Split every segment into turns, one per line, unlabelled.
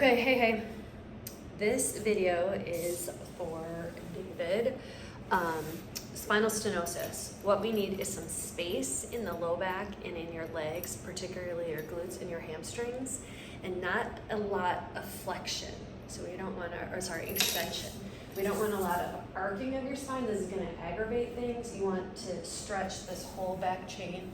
Okay, hey. This video is for David. Spinal stenosis. What we need is some space in the low back and in your legs, particularly your glutes and your hamstrings, and not a lot of flexion. So we don't want to, extension. We don't want a lot of arcing of your spine. This is going to aggravate things. You want to stretch this whole back chain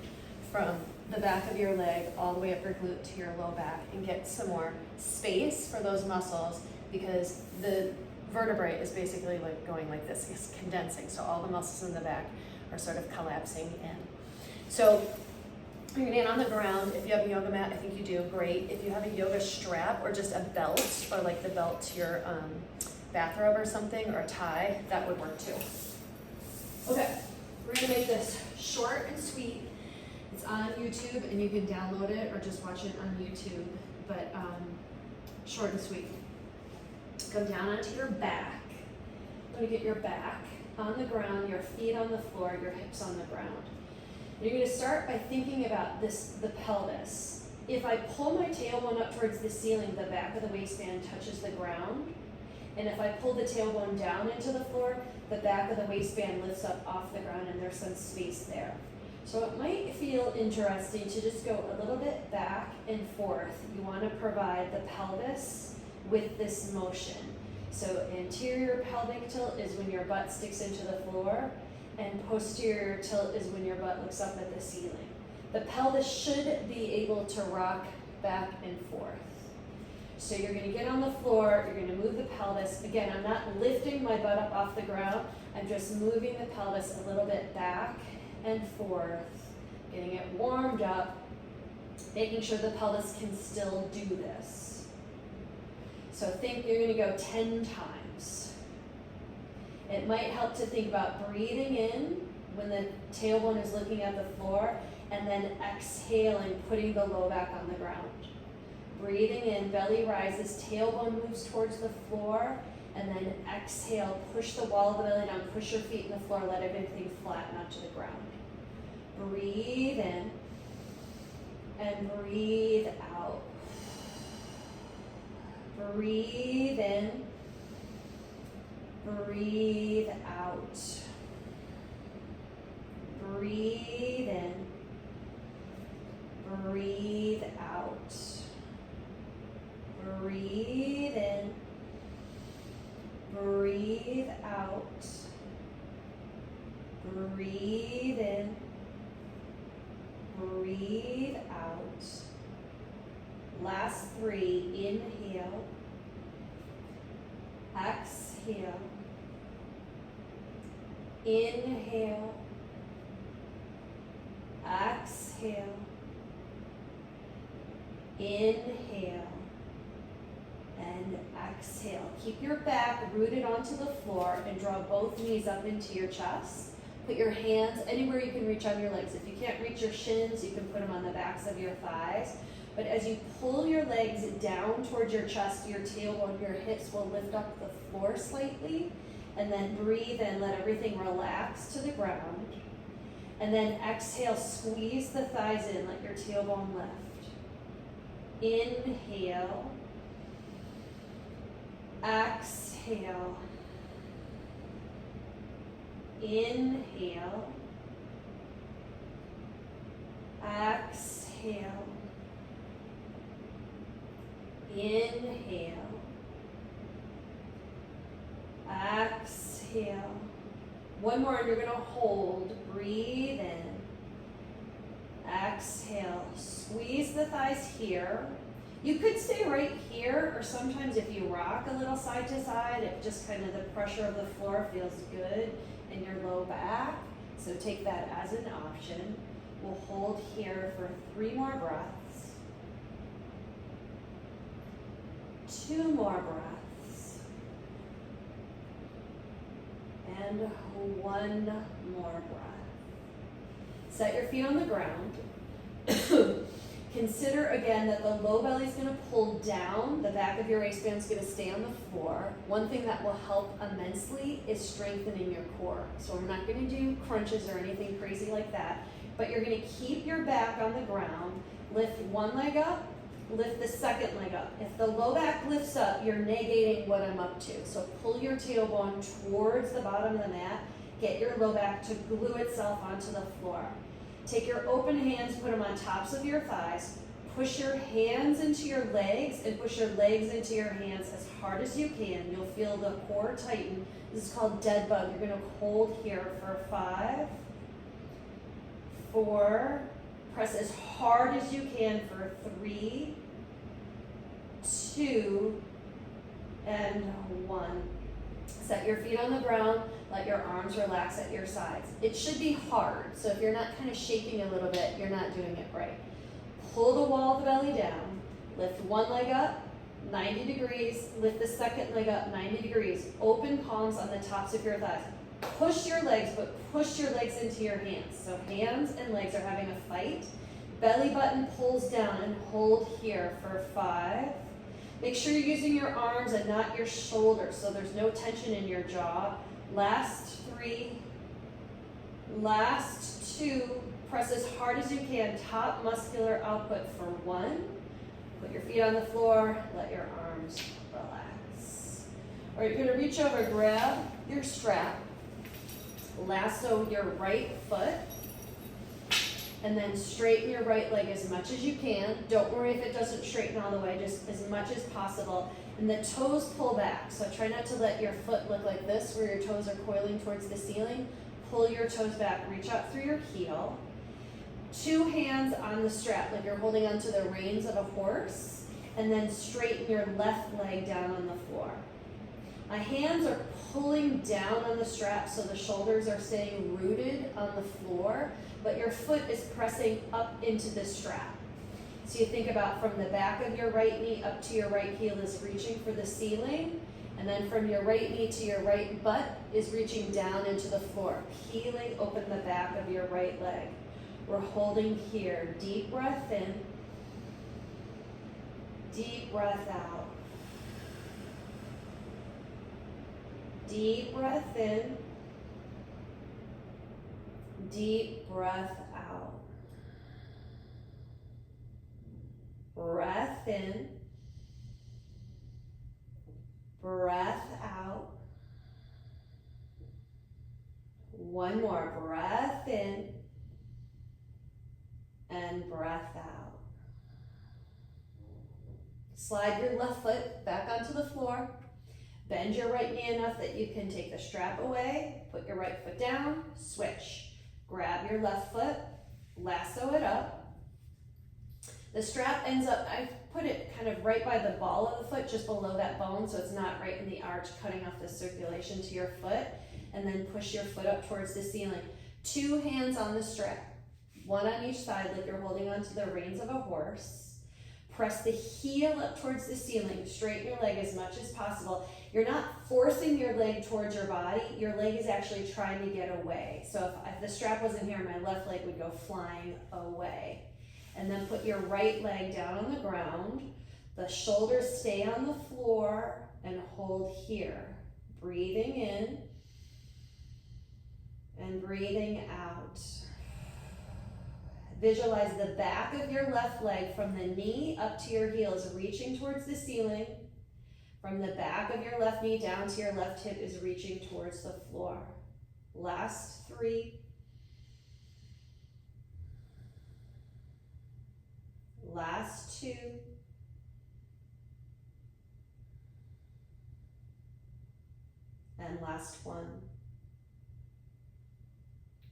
from the back of your leg all the way up your glute to your low back and get some more space for those muscles, because the vertebrae is basically like going like this, it's condensing, so all the muscles in the back are sort of collapsing in. So you're gonna get on the ground. If you have a yoga mat, I think you do great. If you have a yoga strap or just a belt, or like the belt to your bathrobe or something, or a tie, that would work too. Okay, we're gonna make this short and sweet. It's on YouTube and you can download it or just watch it on YouTube, but short and sweet. Come down onto your back. I'm gonna get your back on the ground, your feet on the floor, your hips on the ground. You're gonna start by thinking about the pelvis. If I pull my tailbone up towards the ceiling, the back of the waistband touches the ground. And if I pull the tailbone down into the floor, the back of the waistband lifts up off the ground and there's some space there. So it might feel interesting to just go a little bit back and forth. You want to provide the pelvis with this motion. So anterior pelvic tilt is when your butt sticks into the floor, and posterior tilt is when your butt looks up at the ceiling. The pelvis should be able to rock back and forth. So you're going to get on the floor, you're going to move the pelvis. Again, I'm not lifting my butt up off the ground, I'm just moving the pelvis a little bit back and forth, getting it warmed up, making sure the pelvis can still do this. So think you're going to go 10 times. It might help to think about breathing in when the tailbone is looking at the floor, and then exhaling, putting the low back on the ground. Breathing in, belly rises, tailbone moves towards the floor, and then exhale, push the wall of the belly down, push your feet in the floor, let everything flatten onto the ground. Breathe in and breathe out. Breathe in, breathe out. Breathe in, breathe out. Breathe in, breathe out. Breathe in, breathe out. Last 3, inhale, exhale, inhale, exhale, inhale, and exhale. Keep your back rooted onto the floor and draw both knees up into your chest. Put your hands anywhere you can reach on your legs. If you can't reach your shins, you can put them on the backs of your thighs. But as you pull your legs down towards your chest, your tailbone, your hips will lift up the floor slightly. And then breathe in, let everything relax to the ground. And then exhale, squeeze the thighs in, let your tailbone lift. Inhale. Exhale. Inhale. Exhale. Inhale. Exhale. One more, and you're going to hold. Breathe in. Exhale. Squeeze the thighs here. You could stay right here, or sometimes if you rock a little side to side, it just kind of the pressure of the floor feels good in your low back. So take that as an option. We'll hold here for 3 more breaths. 2 more breaths. And 1 more breath. Set your feet on the ground. Consider again that the low belly is going to pull down, the back of your waistband is going to stay on the floor. One thing that will help immensely is strengthening your core. So we're not going to do crunches or anything crazy like that, but you're going to keep your back on the ground, lift one leg up, lift the second leg up. If the low back lifts up, you're negating what I'm up to. So pull your tailbone towards the bottom of the mat. Get your low back to glue itself onto the floor. Take your open hands, put them on tops of your thighs. Push your hands into your legs and push your legs into your hands as hard as you can. You'll feel the core tighten. This is called dead bug. You're going to hold here for 5, 4, press as hard as you can for 3, 2, and 1. Set your feet on the ground. Let your arms relax at your sides. It should be hard, so if you're not kind of shaking a little bit, you're not doing it right. Pull the wall of the belly down. Lift one leg up, 90 degrees. Lift the second leg up, 90 degrees. Open palms on the tops of your thighs. Push your legs, but push your legs into your hands. So hands and legs are having a fight. Belly button pulls down and hold here for 5. Make sure you're using your arms and not your shoulders, so there's no tension in your jaw. Last 3, last 2, press as hard as you can, top muscular output for 1. Put your feet on the floor, let your arms relax. All right, you're gonna reach over, grab your strap, lasso your right foot, and then straighten your right leg as much as you can. Don't worry if it doesn't straighten all the way, just as much as possible. And the toes pull back, so try not to let your foot look like this, where your toes are coiling towards the ceiling. Pull your toes back, reach out through your heel. 2 hands on the strap, like you're holding onto the reins of a horse, and then straighten your left leg down on the floor. My hands are pulling down on the strap, so the shoulders are staying rooted on the floor, but your foot is pressing up into the strap. So you think about from the back of your right knee up to your right heel is reaching for the ceiling, and then from your right knee to your right butt is reaching down into the floor, peeling open the back of your right leg. We're holding here. Deep breath in, deep breath out. Deep breath in, deep breath out. Breath in, breath out. One more, breath in and breath out. Slide your left foot back onto the floor. Bend your right knee enough that you can take the strap away, put your right foot down, switch. Grab your left foot, lasso it up. The strap ends up, I've put it kind of right by the ball of the foot, just below that bone, so it's not right in the arch, cutting off the circulation to your foot. And then push your foot up towards the ceiling. 2 hands on the strap, 1 on each side, like you're holding onto the reins of a horse. Press the heel up towards the ceiling. Straighten your leg as much as possible. You're not forcing your leg towards your body. Your leg is actually trying to get away. So if the strap wasn't here, my left leg would go flying away. And then put your right leg down on the ground. The shoulders stay on the floor and hold here. Breathing in and breathing out. Visualize the back of your left leg from the knee up to your heel is reaching towards the ceiling. From the back of your left knee down to your left hip is reaching towards the floor. Last 3. Last 2. And last 1.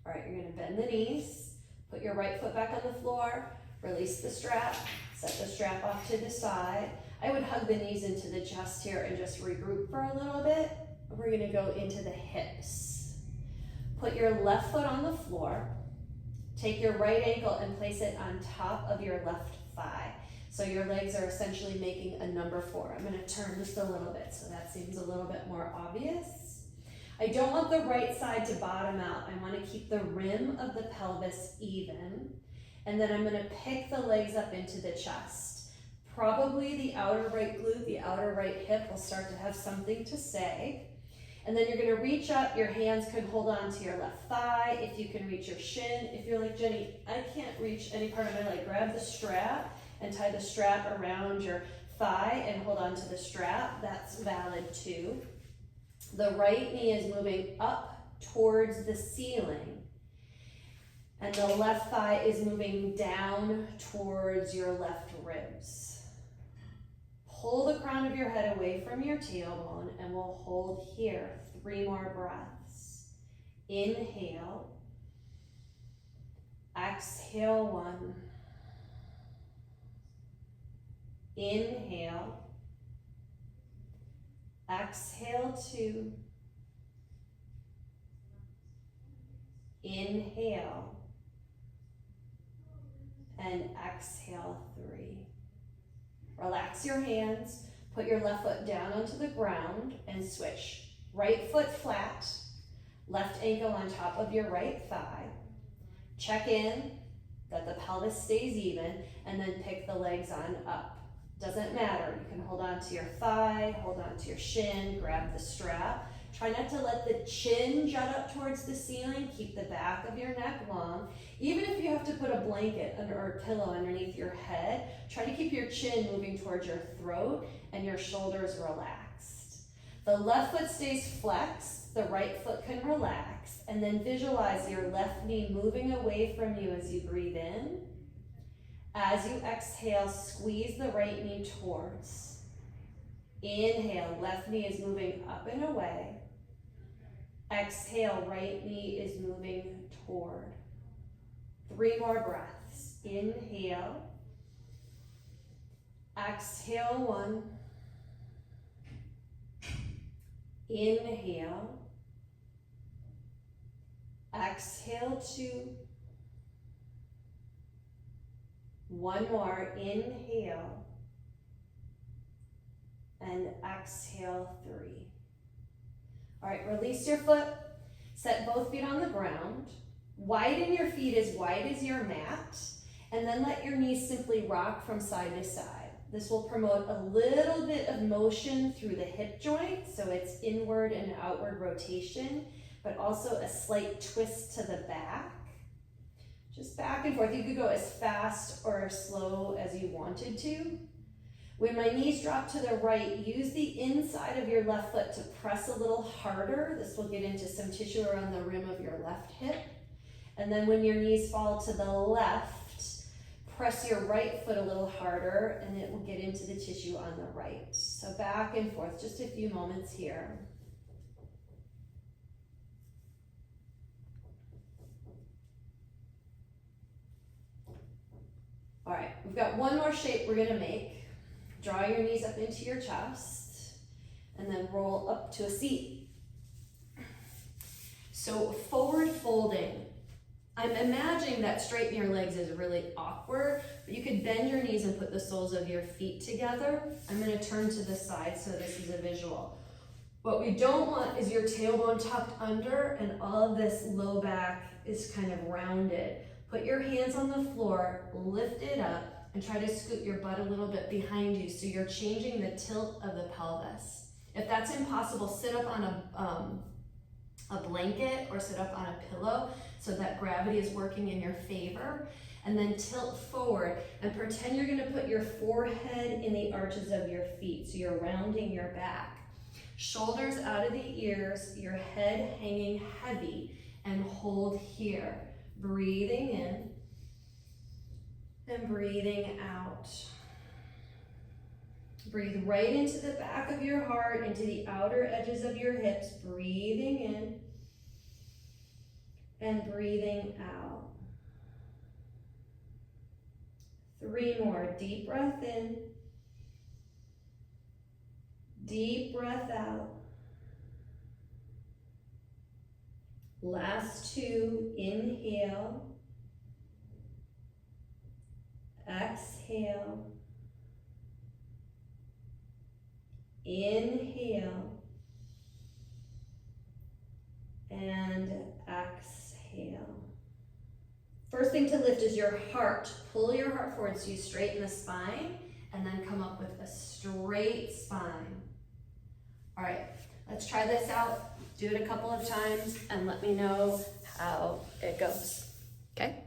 All right, you're gonna bend the knees, put your right foot back on the floor, release the strap, set the strap off to the side. I would hug the knees into the chest here and just regroup for a little bit. We're gonna go into the hips. Put your left foot on the floor, take your right ankle and place it on top of your left thigh. So your legs are essentially making a number 4. I'm gonna turn just a little bit so that seems a little bit more obvious. I don't want the right side to bottom out. I want to keep the rim of the pelvis even. And then I'm going to pick the legs up into the chest. Probably the outer right glute, the outer right hip will start to have something to say. And then you're going to reach up. Your hands could hold on to your left thigh. If you can reach your shin. If you're like, Jenny, I can't reach any part of my leg, grab the strap and tie the strap around your thigh and hold on to the strap. That's valid too. The right knee is moving up towards the ceiling, and the left thigh is moving down towards your left ribs. Pull the crown of your head away from your tailbone, and we'll hold here 3 more breaths. Inhale. Exhale 1. Inhale. Exhale 2. Inhale. And exhale 3. Relax your hands. Put your left foot down onto the ground and switch. Right foot flat. Left ankle on top of your right thigh. Check in that the pelvis stays even, and then pick the legs on up. Doesn't matter. You can hold on to your thigh, hold on to your shin, grab the strap. Try not to let the chin jut up towards the ceiling. Keep the back of your neck long. Even if you have to put a blanket under or a pillow underneath your head, try to keep your chin moving towards your throat and your shoulders relaxed. The left foot stays flexed, the right foot can relax, and then visualize your left knee moving away from you as you breathe in. As you exhale, squeeze the right knee towards. Inhale, left knee is moving up and away. Exhale, right knee is moving toward. 3 more breaths. Inhale. Exhale 1. Inhale. Exhale 2. 1 more. Inhale. And exhale 3. All right, release your foot. Set both feet on the ground. Widen your feet as wide as your mat, and then let your knees simply rock from side to side. This will promote a little bit of motion through the hip joint, so it's inward and outward rotation, but also a slight twist to the back. Just back and forth. You could go as fast or as slow as you wanted to. When my knees drop to the right, use the inside of your left foot to press a little harder. This will get into some tissue around the rim of your left hip. And then when your knees fall to the left, press your right foot a little harder, and it will get into the tissue on the right. So back and forth, just a few moments here. All right, we've got one more shape we're gonna make. Draw your knees up into your chest, and then roll up to a seat. So forward folding. I'm imagining that straightening your legs is really awkward, but you could bend your knees and put the soles of your feet together. I'm gonna turn to the side so this is a visual. What we don't want is your tailbone tucked under and all of this low back is kind of rounded. Put your hands on the floor, lift it up, and try to scoot your butt a little bit behind you so you're changing the tilt of the pelvis. If that's impossible, sit up on a blanket or sit up on a pillow so that gravity is working in your favor, and then tilt forward and pretend you're gonna put your forehead in the arches of your feet, so you're rounding your back. Shoulders out of the ears, your head hanging heavy, and hold here. Breathing in and breathing out. Breathe right into the back of your heart, into the outer edges of your hips, breathing in and breathing out. 3 more. Deep breath in, deep breath out. Last 2, inhale, exhale, inhale, and exhale. First thing to lift is your heart. Pull your heart forward so you straighten the spine, and then come up with a straight spine. All right, let's try this out. Do it a couple of times and let me know how it goes, okay?